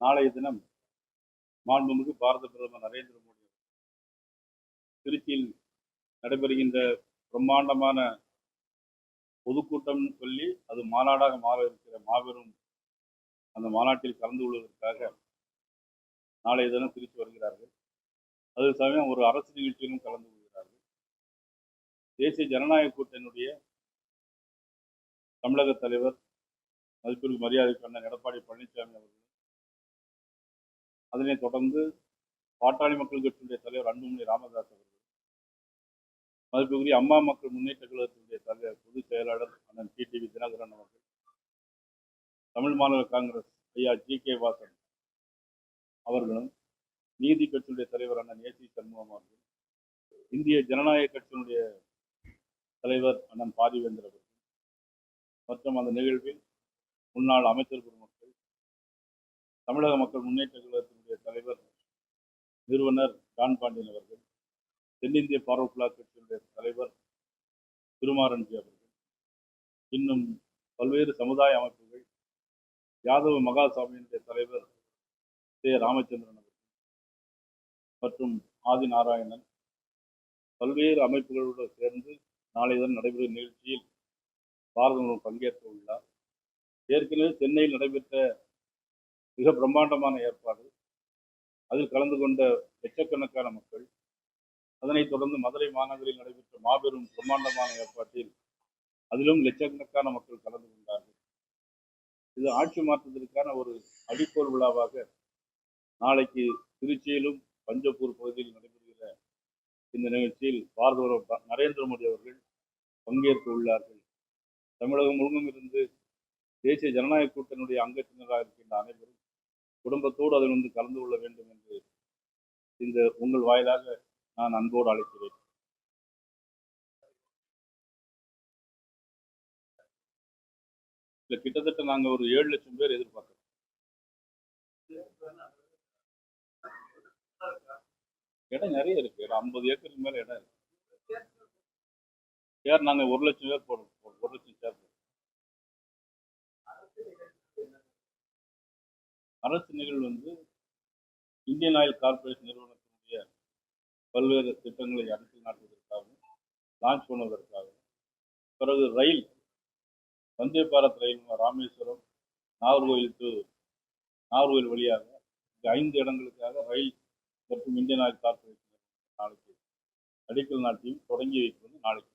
நாளைய தினம் மாண்புமிகு பாரத பிரதமர் நரேந்திர மோடி திருச்சியில் நடைபெறுகின்ற பிரம்மாண்டமான பொதுக்கூட்டம் சொல்லி அது மாநாடாக மாற இருக்கிற மாபெரும் அந்த மாநாட்டில் கலந்து கொள்வதற்காக நாளைய தினம் திருச்சி வருகிறார்கள். அதே சமயம் ஒரு அரசு நிகழ்ச்சியிலும் கலந்து கொள்கிறார்கள். தேசிய ஜனநாயக கூட்டணியுடைய தமிழக தலைவர் மதிப்பிற்கு மரியாதைக்கான எடப்பாடி பழனிசாமி அவர்கள், அதனைத் தொடர்ந்து பாட்டாளி மக்கள் கட்சியினுடைய தலைவர் அன்புமணி ராமதாஸ் அவர்கள், மதிப்புக்குரிய அம்மா மக்கள் முன்னேற்ற கழகத்தினுடைய தலைவர் பொதுச் செயலாளர் அண்ணன் டிடிவி தினகரன் அவர்கள், தமிழ் மாநில காங்கிரஸ் ஐயா ஜி.கே. வாசன் அவர்களும், நீதி கட்சியினுடைய தலைவர் அண்ணன் ஏ.சி. சண்முகம் அவர்கள், இந்திய ஜனநாயக கட்சியினுடைய தலைவர் அண்ணன் பாரிவேந்தர் அவர்கள் மற்றும் அந்த நிகழ்வில் முன்னாள் அமைச்சர் பெருமக்கள், தமிழக மக்கள் முன்னேற்ற கழகத்தினுடைய தலைவர் நிறுவனர் ஜான் பாண்டியன் அவர்கள், தென்னிந்திய பார்வர்ட் பிளாக் கட்சியினுடைய தலைவர் திருமாரன்ஜி அவர்கள், இன்னும் பல்வேறு சமுதாய அமைப்புகள், யாதவ மகாசாமியினுடைய தலைவர் சே. ராமச்சந்திரன் அவர்கள் மற்றும் ஆதி நாராயணன், பல்வேறு அமைப்புகளோடு சேர்ந்து நாளையுடன் நடைபெறும் நிகழ்ச்சியில் பாரதம் பங்கேற்க உள்ளார். ஏற்கனவே சென்னையில் நடைபெற்ற மிக பிரம்மாண்டமான ஏற்பாடு, அதில் கலந்து கொண்ட லட்சக்கணக்கான மக்கள், அதனைத் தொடர்ந்து மதுரை மாநகரில் நடைபெற்ற மாபெரும் பிரம்மாண்டமான ஏற்பாட்டில் அதிலும் லட்சக்கணக்கான மக்கள் கலந்து கொண்டார்கள். இது ஆட்சி மாற்றத்திற்கான ஒரு அடிக்கோல் விழாவாக நாளைக்கு திருச்சியிலும் பஞ்சப்பூர் பகுதியில் நடைபெறுகிற இந்த நிகழ்ச்சியில் பாரத நரேந்திர மோடி அவர்கள் பங்கேற்க உள்ளார்கள். தமிழகம் முழுவதும் இருந்து தேசிய ஜனநாயக கூட்டணியுடைய அங்கத்தினராக இருக்கின்ற அனைவரும் குடும்பத்தோடு அதில் வந்து கலந்து கொள்ள வேண்டும் என்று இந்த உங்கள் வாயிலாக நான் அன்போடு அழைக்கிறேன். இல்ல, கிட்டத்தட்ட நாங்க ஒரு 7 லட்சம் பேர் எதிர்பார்க்கிறோம். இடம் நிறைய இருக்கு. 50 ஏக்கருக்கு மேல இடம் இருக்கு. சேர் நாங்க 1 லட்சம் பேர் போடுறோம். 1 லட்சம் சேர். அரசு நிகழ்வு வந்து இந்தியன் ஆயில் கார்பரேஷன் நிறுவனத்தினுடைய பல்வேறு திட்டங்களை அடிக்கல் நாட்டுவதற்காகவும் லான்ச் பண்ணுவதற்காகவும், பிறகு ரயில் வந்தே பாரத் ரயில் ராமேஸ்வரம் நாகர்கோவில் டு நாகர்கோவில் வழியாக 5 இடங்களுக்காக ரயில் மற்றும் இந்தியன் ஆயில் கார்பரேஷன் நாளைக்கு அடிக்கல் நாட்டியும் தொடங்கி வைப்பது நாளைக்கு.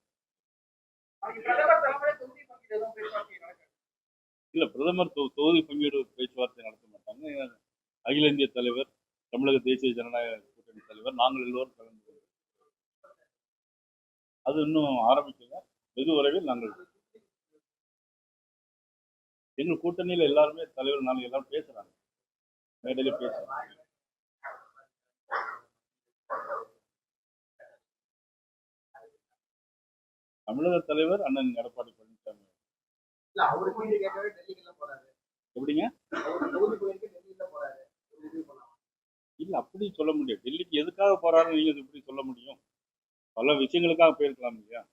இல்ல, பிரதமர் தொகுதி பங்கீடு பேச்சுவார்த்தை நடத்த மாட்டாங்க. அகில இந்திய தலைவர், தமிழக தேசிய ஜனநாயக கூட்டணி தலைவர், நாங்கள் எல்லோரும் கலந்து கொள்வோம். அது இன்னும் ஆரம்பிக்கல. வெகு விரைவில் நாங்கள் எங்கள் கூட்டணியில் எல்லாருமே தலைவர் நாங்கள் எல்லாரும் பேசுறாங்க, மேடையில பேசுறாங்க. தமிழக தலைவர் அண்ணன் எடப்பாடி பழனிசாமி. எப்படிங்க? இல்ல, அப்படி சொல்ல முடியும். டெல்லிக்கு எதுக்காக போறாரு நீங்க எப்படி சொல்ல முடியும்? பல விஷயங்களுக்காக போயிருக்கலாம் இல்லையா?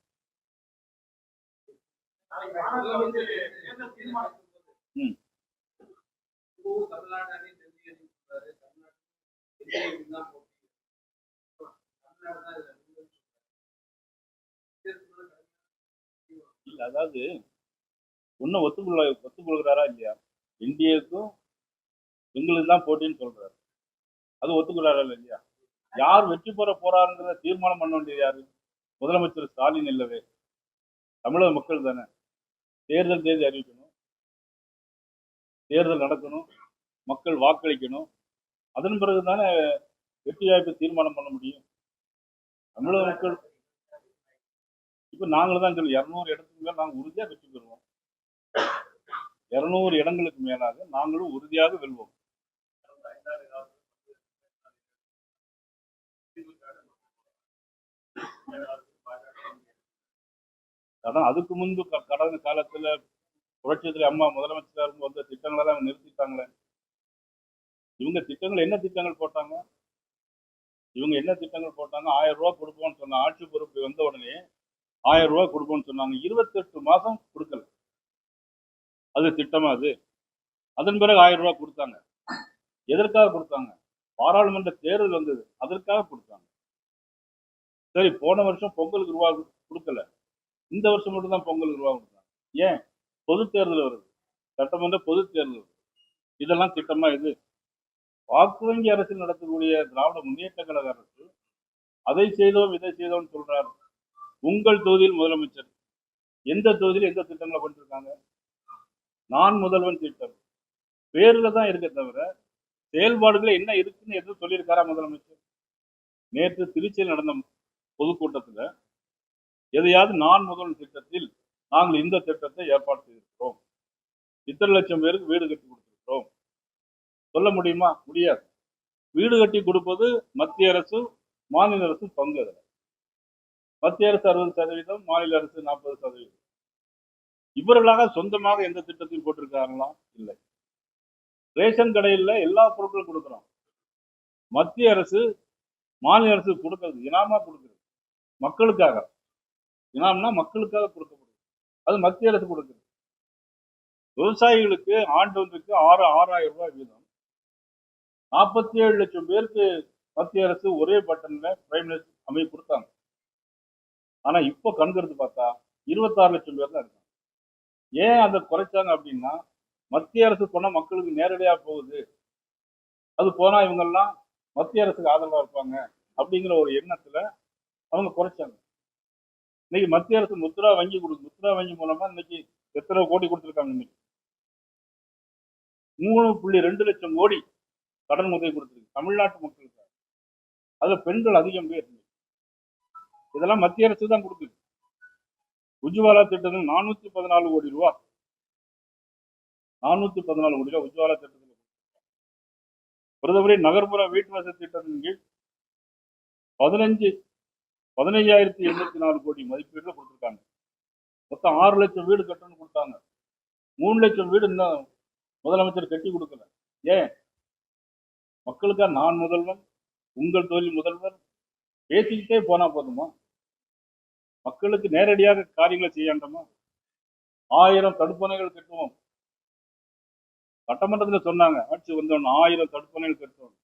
இல்ல, அதாவது ஒன்னும் ஒத்துக்கொள்கிறாரா இல்லையா? இந்தியாவுக்கும் எங்களுக்கு தான் போட்டின்னு சொல்றாரு. அது ஒத்துக்கிறாரா இல்லையா? யார் வெற்றி பெற போறாருங்கிறத தீர்மானம் பண்ண வேண்டியது யாரு? முதலமைச்சர் ஸ்டாலின் இல்லவே, தமிழக மக்கள் தானே. தேர்தல் தேதி அறிவிக்கணும், தேர்தல் நடக்கணும், மக்கள் வாக்களிக்கணும். அதன் பிறகுதானே வெற்றி வாய்ப்பை தீர்மானம் பண்ண முடியும். தமிழக மக்கள் இப்ப நாங்களும் தான் சொல்லி 200 இடத்துக்கு மேல நாங்கள் உறுதியாக வெற்றி பெறுவோம். 200 இடங்களுக்கு மேலாக நாங்களும் உறுதியாக வெல்வோம். அதான் அதுக்கு முன்பு கடந்த காலத்துல புரட்சியத்துல அம்மா முதலமைச்சராக இருக்கும் வந்த திட்டங்களெல்லாம் அவங்க நிறுத்திட்டாங்களே. இவங்க திட்டங்கள் என்ன திட்டங்கள் போட்டாங்க? 1000 ரூபாய் கொடுப்போம்னு சொன்ன ஆட்சி பொறுப்பு வந்த உடனே 1000 ரூபாய் கொடுப்போம்னு சொன்னாங்க. 28 மாசம் கொடுக்கல. அது திட்டமா அது? அதன் பிறகு 1000 ரூபாய் கொடுத்தாங்க. எதற்காக கொடுத்தாங்க? பாராளுமன்ற தேர்தல் வந்தது, அதற்காக கொடுத்தாங்க. சரி, போன வருஷம் பொங்கலுக்கு ரூபா கொடுக்கல, இந்த வருஷம் மட்டும் தான் பொங்கலுக்கு ரூபா கொடுத்தாங்க. ஏன்? பொது தேர்தல் வருது, சட்டமன்ற பொது தேர்தல் வருது. இதெல்லாம் திட்டமா இது? வாக்கு வங்கி அரசியல் நடத்தக்கூடிய திராவிட முன்னேற்ற கழக அரசு அதை செய்தோம் இதை செய்தோம் சொல்றாரு. உங்கள் தொகுதியில் முதலமைச்சர் எந்த தொகுதியில் எந்த திட்டங்களை பண்ணிருக்காங்க? நான் முதல்வன் திட்டம் பேர்ல தான் இருக்க தவிர செயல்பாடுகள் என்ன இருக்குன்னு எதுவும் சொல்லியிருக்காரா முதலமைச்சர்? நேற்று திருச்சியில் நடந்த பொதுக்கூட்டத்தில் எதையாவது நான் முதல்வன் திட்டத்தில் நாங்கள் இந்த திட்டத்தை ஏற்பாடு செய்திருக்கிறோம், இத்தனை லட்சம் பேருக்கு வீடு கட்டி கொடுத்திருக்கிறோம் சொல்ல முடியுமா? முடியாது. வீடு கட்டி கொடுப்பது மத்திய அரசும் மாநில அரசும் பங்கு. அதில் மத்திய அரசு 60%, மாநில அரசு 40%. இவர்களாக சொந்தமாக எந்த திட்டத்தையும் போட்டிருக்காங்களா? இல்லை. ரேஷன் கடையில் எல்லா பொருட்களும் கொடுக்குறோம். மத்திய அரசு மாநில அரசு கொடுக்கறது இனாமா கொடுக்குறது, மக்களுக்காக. இனாம்னா மக்களுக்காக கொடுக்கப்படுது, அது மத்திய அரசு கொடுக்குது. விவசாயிகளுக்கு ஆண்டு ஒன்றுக்கு 6,000 ரூபாய் வீதம் 47 லட்சம் பேருக்கு மத்திய அரசு ஒரே பட்டன்ல பிரைம் மினிஸ்டர் அமைப்பு கொடுத்தாங்க. ஆனா இப்போ கண்கருத்து பார்த்தா 26 லட்சம் பேர் தான் இருக்காங்க. ஏன் அதை குறைச்சாங்க அப்படின்னா, மத்திய அரசு போனா மக்களுக்கு நேரடியா போகுது, அது போனா இவங்கெல்லாம் மத்திய அரசுக்கு ஆதரவா இருப்பாங்க அப்படிங்கிற ஒரு எண்ணத்துல அவங்க குறைச்சாங்க. இன்னைக்கு மத்திய அரசு முத்ரா வங்கி கொடுக்குது. முத்ரா வங்கி மூலமா இன்னைக்கு எத்தனை கோடி கொடுத்துருக்காங்க? இன்னைக்கு 3.2 லட்சம் கோடி கடன் உதவி கொடுத்துருக்கு தமிழ்நாட்டு மக்களுக்கு. அதுல பெண்கள் அதிகம் பேர். இதெல்லாம் மத்திய அரசு தான் கொடுக்குது. உஜ்வாலா திட்டத்தில் 414 கோடி ரூபாய், 414 கோடி ரூபாய் உஜ்வாலா திட்டத்தில். பிரதமரே நகர்ப்புற வீட்டு வசதி திட்டத்தின் கீழ் 15,804 கோடி மதிப்பீடுல கொடுத்துருக்காங்க. மொத்தம் 6 லட்சம் வீடு கட்டணும்னு கொடுத்தாங்க. 3 லட்சம் வீடு இன்னும் முதலமைச்சர் கட்டி கொடுக்கல. ஏன்? மக்களுக்கா நான் முதல்வன், உங்கள் தொழில் முதல்வர் பேசிக்கிட்டே போனா போதுமா? மக்களுக்கு நேரடியாக காரியங்களை செய்யாண்டோமா? 1000 தடுப்பணைகள் கட்டுவோம். சட்டமன்றத்தில் சொன்னாங்க, ஆட்சி வந்தோம் 1000 தடுப்பணைகள் கட்டுவோம்.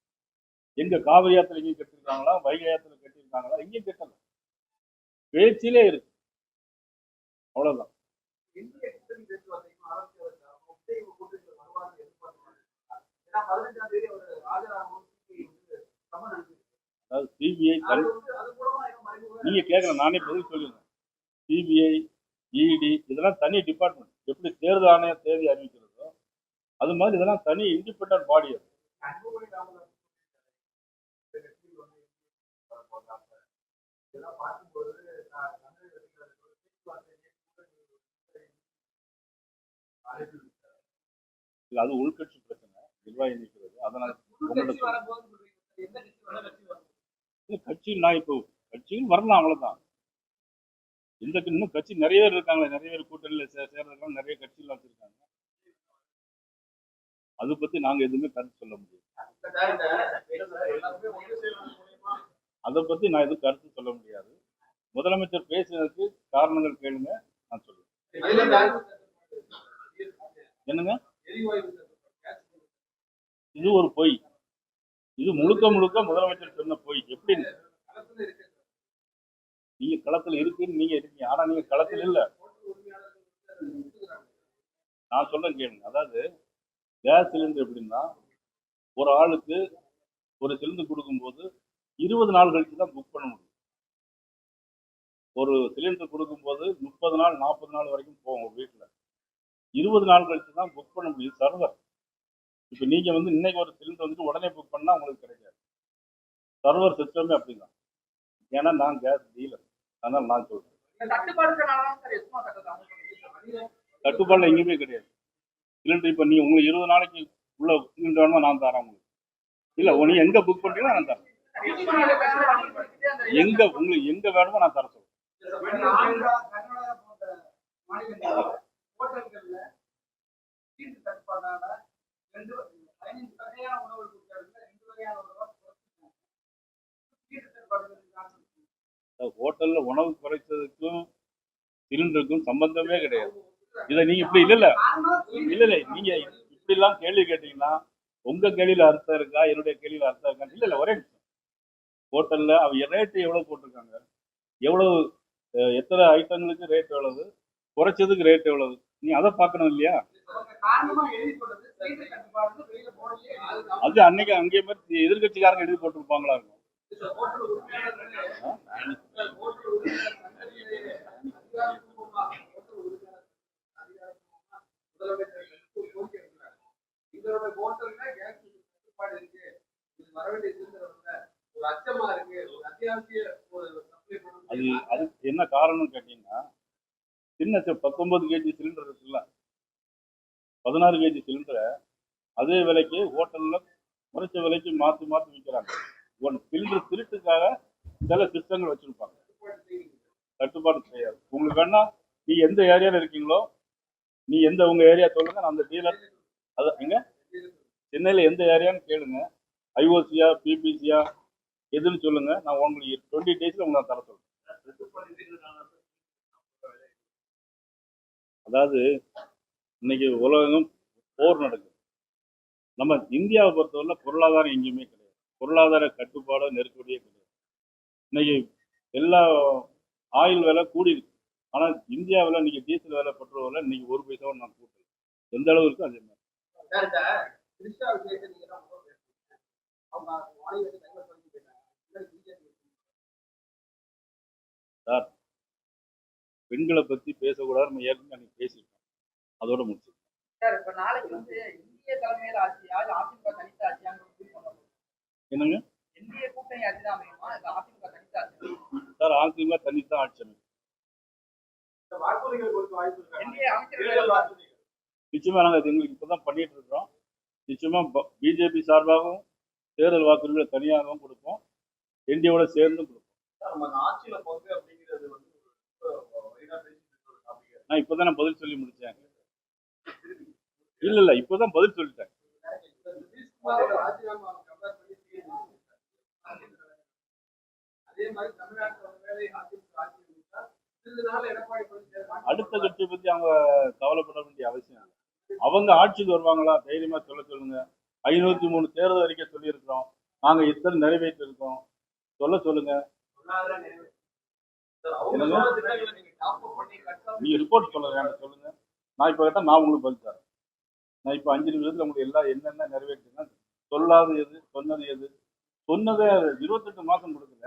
எங்க காவிரி ஆத்துல எங்கேயும் கட்டிருக்காங்களா? வைகை ஆத்துல கட்டியிருக்காங்களா? எங்கேயும் கட்டல, பேச்சிலே இருக்கு. அவ்வளவுதான். அதாவது சிபிஐ நீங்க கேட்கல, நானே பதில் சொல்லிடுறேன். சிபிஐ, இடி இதெல்லாம் தனி டிபார்ட்மெண்ட். எப்படி தேர்தல் ஆணையம் தேதி அறிவிக்கிறதோ அது மாதிரி இதெல்லாம் தனி இண்டிபெண்டன்ட் பாடி. அது உள்கட்சி பிரச்சனை, நிர்வாகி நிற்கிறது. அதனால கட்சியில் நான் இப்போ கட்சியில் வரலாம், அவ்வளவுதான். இன்னும் கட்சி நிறைய பேர் இருக்காங்களே, நிறைய பேர் கூட்டணியில் சேர்றதுலாம் நிறைய கட்சிகள் வச்சிருக்காங்க. அதை பத்தி நாங்க எதுவுமே கருத்து சொல்ல முடியாது. அதை பத்தி நான் எதுவும் கருத்து சொல்ல முடியாது. முதலமைச்சர் பேசுறதுக்கு காரணங்கள் கேளுங்க, நான் சொல்லுவேன். என்னங்க? இது ஒரு பொய். இது முழுக்க முழுக்க முதலமைச்சர் சொன்ன பொய். எப்படி நீங்க களத்துல இருக்குன்னு நீங்க இருக்கீங்க, ஆனா நீங்க களத்தில் இல்ல. நான் சொல்றேன் கேளுங்க. அதாவது கேஸ் சிலிண்டர் எப்படின்னா, ஒரு ஆளுக்கு ஒரு சிலிண்டர் கொடுக்கும்போது 20 நாள் கழிச்சு தான் புக் பண்ண முடியும். ஒரு சிலிண்டர் கொடுக்கும்போது 30 நாள் 40 நாள் வரைக்கும் போகும் வீட்டுல. 20 நாள் கழிச்சு தான் புக் பண்ண முடியும் சர்வர். இப்ப நீங்க இன்னைக்கு ஒரு சிலிண்டர் வந்துட்டு உடனே புக் பண்ணா உங்களுக்கு கிடைக்காது. சர்வர் சிஸ்டமே அப்படிதான். ஏன்னா நான் கேஸ் டீலர், அதனால நான் சொல்றேன். கட்டுப்பாடுல எங்கேயுமே கிடையாது. சிலிண்டர் இப்ப நீ உங்களுக்கு 20 நாளைக்கு உள்ள சிலிண்டர் வேணுமா, நான் தரேன் உங்களுக்கு. இல்ல நீ எங்க புக் பண்றீங்களோ நான் தரேன். எங்க உங்களுக்கு எங்க வேணுமோ நான் தர சொல்றேன். ஹோட்டல்ல உணவு குறைச்சதுக்கும் சிலிண்டருக்கும் சம்பந்தமே கிடையாது. இதை நீங்க இப்படி இல்ல நீங்க இப்படி எல்லாம் கேள்வி கேட்டீங்கன்னா உங்க கேள்வியில அர்த்தம் இருக்கா, என்னுடைய கேள்வியில அர்த்தம் இருக்கா? இல்ல இல்ல, ஒரே நிமிஷம். ஹோட்டல்ல அவங்க ரேட்டு எவ்வளவு போட்டிருக்காங்க, எவ்வளவு எத்தனை ஐட்டங்களுக்கு ரேட் எவ்வளவு, குறைச்சதுக்கு ரேட் எவ்வளவு, நீ அதை பார்க்கணும் இல்லையா? அது அன்னைக்கு அங்கே மாதிரி எதிர்கட்சிக்காரங்க எழுதி போட்டிருப்பாங்களா இருக்கும். அது அதுக்கு என்ன காரணம் கேட்டீங்கன்னா, சின்ன 19 கேஜி சிலிண்டர் இருக்குல்ல, 16 கேஜி சிலிண்டரை அதே விலைக்கு ஹோட்டல்ல குறைச்ச விலைக்கு மாற்றி மாற்றி விற்கிறாங்க. ஒரு சிலிண்டர் திருட்டுக்காக சில சிஸ்டங்கள் வச்சிருப்பாங்க, கட்டுப்பாடு கிடையாது. உங்களுக்கு வேணா நீ எந்த ஏரியாவில் இருக்கீங்களோ, நீ உங்க ஏரியா சொல்லுங்க, நான் அந்த டீலர் அது எங்க சென்னையில் எந்த ஏரியான்னு கேளுங்க, ஐஓசியா பிபிசியா எதுன்னு சொல்லுங்க, நான் உங்களுக்கு 20 டேஸ்ல உங்களுக்கு தர சொல்றேன். அதாவது இன்னைக்கு உலகம் போர் நடக்குது. நம்ம இந்தியாவை பொறுத்தவரை பொருளாதாரம் எங்கேயுமே கிடையாது, பொருளாதார கட்டுப்பாடோ நெருக்கடியே கிடையாது. இன்னைக்கு எல்லா ஆயில் விலை கூடி இருக்கு. ஆனால் இந்தியாவில் இன்னைக்கு டீசல் விலை, பெட்ரோல் விலை இன்னைக்கு 1 பைசாவை நான் கூட்டல. எந்த அளவு இருக்கு அதே மாதிரி. சார், பெண்களை பத்தி பேசக்கூடாது, நம்ம ஏற்கனவே அன்னைக்கு பேசிட்டோம், அதோட முடிச்சு. என்னங்க சார், அதிமுக தனித்தான் ஆட்சி அமைக்கும். நிச்சயமா நாங்கள் எங்களுக்கு இப்பதான் பண்ணிட்டு இருக்கிறோம். நிச்சயமா பிஜேபி சார்பாகவும் தேர்தல் வாக்குறுதிகளை தனியாகவும் கொடுப்போம், என்டியோட சேர்ந்தும் கொடுப்போம். நான் இப்பதான் பதில் சொல்லி முடிச்சேன். இல்ல இல்ல, இப்பதான் பதில் சொல்லிட்டேன். அடுத்த கட்சி பத்தி அவங்க கவலைப்பட வேண்டிய அவசியம் இல்லை. அவங்க ஆட்சிக்கு வருவாங்களா, தைரியமா சொல்லுங்க. 503 தேர்தல் அறிக்கை சொல்லி இருக்கிறோம், நாங்க இத்தனை நிறைவேற்றி இருக்கோம், சொல்லுங்க. நீங்க ரிப்போர்ட் சொல்லுங்க. நான் இப்ப கேட்டா நான் உங்களுக்கு பதில் தரேன். நான் இப்ப 5 நிமிஷத்துல உங்களுக்கு எல்லாம் என்னென்ன நிறைவேற்றுனா, சொல்லாது எது, சொன்னது எது. சொன்னதை 28 மாசம் கொடுக்கல,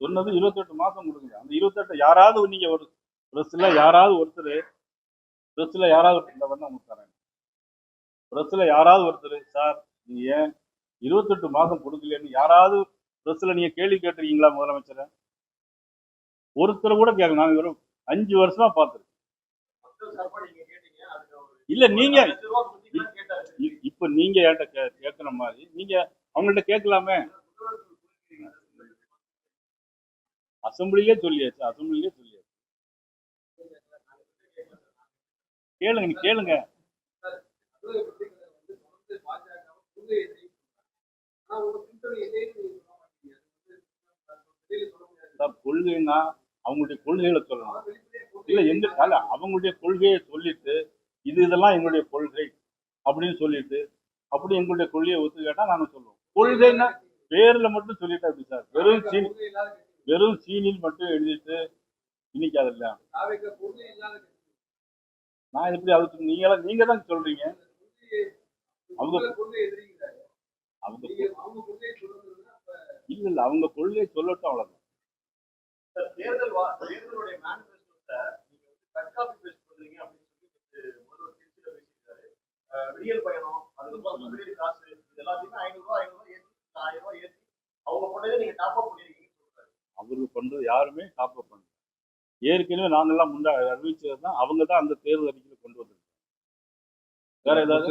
சொன்னது 28 மாசம் கொடுக்குங்க. அந்த 28 யாராவது நீங்க ஒரு பிரஸ்ல யாராவது ஒருத்தர் பிரஸ்ல யாராவது ஒருத்தர் சார் நீங்க ஏன் 28 மாசம் கொடுக்கலன்னு யாராவது பிரஸ்ல நீங்க கேள்வி கேட்டிருக்கீங்களா முதலமைச்சரை? ஒருத்தர் கூட கேட்கல. நான் வெறும் 5 வருஷமா பார்த்துருக்கேன். இல்ல நீங்க இப்ப நீங்க என்கிட்ட கேட்கிற மாதிரி நீங்க அவங்கள்ட்ட கேட்கலாமே. அசம்பிளிலே சொல்லியாச்சு. கேளுங்க. கொள்கைன்னா அவங்களுடைய கொள்கைகளை சொல்லணும். இல்ல அவங்களுடைய கொள்கையை சொல்லிட்டு இதெல்லாம் எங்களுடைய கொள்கை அப்படின்னு சொல்லிட்டு அப்படி எங்களுடைய கொள்கையை ஒத்து கேட்டா நாங்க சொல்லுவோம். கொள்கைன்னா பேர்ல மட்டும் சொல்லிட்டா எப்படி சார்? வெறும் சீனில் மட்டும் எழுதிட்டு இன்னைக்கு அதெல்லாம் நான் எப்படி அதுக்கு நீங்க தான் சொல்றீங்க. அவங்க இல்ல அவங்க கொள்கையை சொல்லட்டும், அவ்வளவுதான். அவருக்கு பண்றது யாருமே டாப் அப் பண்ணல. ஏற்கனவே நாங்கெல்லாம் முன்னாடி அறிவிச்சதுதான், அவங்க தான் அந்த தேர்தல் அறிக்கையில கொண்டு வந்திருக்காங்க. வேற ஏதாவது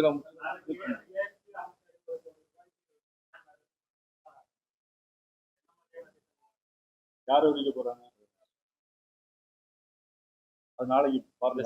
யார் அறிவிக்க போறாங்க? அது நாளைக்கு பாருங்க.